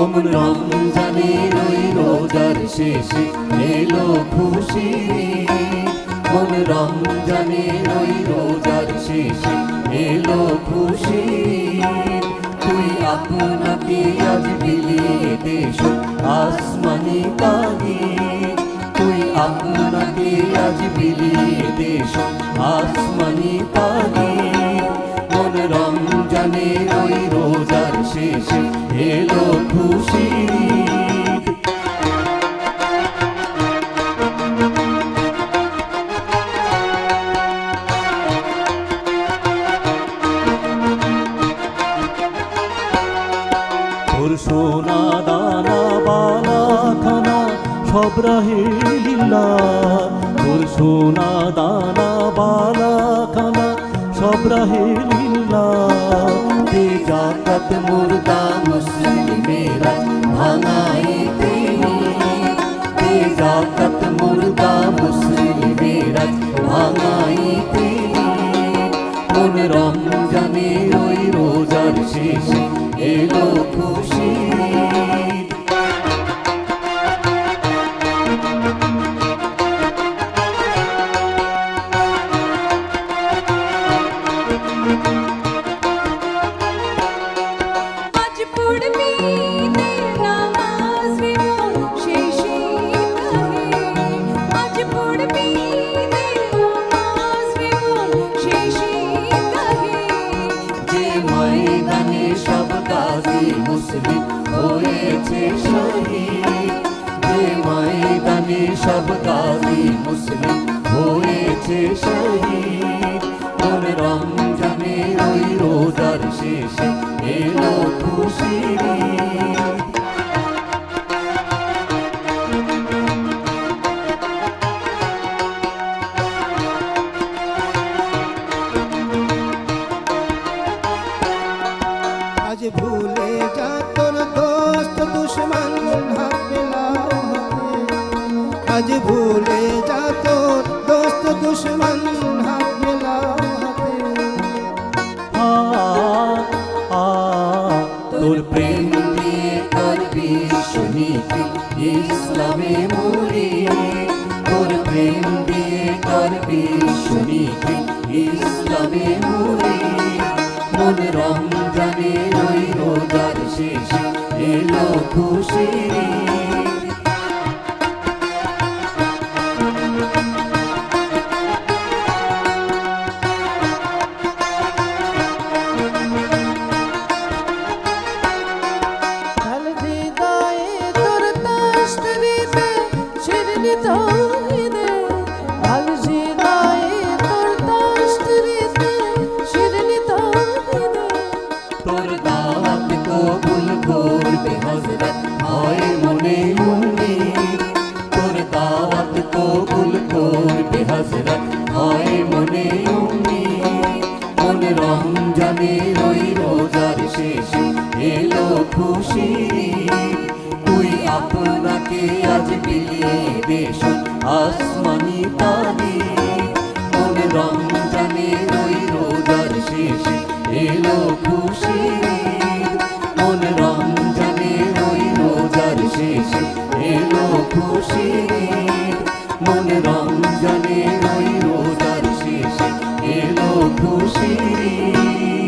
অমন রমজানের ওই রোজার শেষে এলো খুশির ঈদ। মন রমজানের ওই রোজার শেষে এলো খুশির ঈদ। তুই আপনাকে আজ বিলিয়ে দেশ আসমানি তাগিদ। তুই আপনাকে আজ বিলিয়ে দেশ আসমানি তাগিদ। মন রমজানের ওই রোজার শেষে এলো খুশির ঈদ। তোর সোনা দানা বালা খানা সব রাহে লীলা। তোর সোনা দানা বালা খানা সব রাহে লীলা। দে জাকাত মুর্দা মুসলিমেরা ভাঙাইতে ঈদ। দে জাকাত মুর্দা মুসলিমেরা ভাঙাইতে ঈদ। মন রমজানের ওই রোজার শেষে এলো খুশির ঈদ। আজ পড়বি ঈদের নামাজ রে মন শেষে কাহে। আজ পড়বি ঈদের নামাজ রে মন শেষে কাহে। যে ময়দানে সব গাজী মুসলিম হয়েছে শহীদ। যে ময়দানে সব গাজী মুসলিম হয়েছে শহীদ। মন রমজানের ওই রোজার শেষে এলো খুশির ঈদ। আজ ভুলে যা তোর দোস্ত দুশ্মন হাতে লাগাতে। আজ ভুলে যা তোর দোস্ত দুশ্মন হাতে লাগাতে। তোর প্রেম দিয়ে করবি সুনীতি ইসলামে মুরিদ। তোর প্রেম দিয়ে করবি সুনীতি ইসলামে মুরিদ। মন রমজানের ওই রোজার শেষে এলো খুশির ঈদ। ঢাল হৃদয়ে তোর তাশরিতে শিরনি তৌহিদে। ঢাল হৃদয়ে তোর তাশরিতে শিরনি তৌহিদে। তোর দাওয়াত কবুল করবে হযরত হয় মনে উম্মীদ। তোর দাওয়াত কবুল করবে হযরত হয় মনে উম্মীদ। মন রমজানের ওই রোজার শেষে এলো খুশির ঈদ। তুই আপনাকে আজ বিলিয়ে দেশ আসমানি তাগিদ। মন রমজানের ওই রোজার শেষে এলো খুশির ঈদ। মন রমজানের ওই রোজার শেষে এলো খুশির ঈদ। মন রমজানের ওই রোজার শেষে এলো খুশির ঈদ।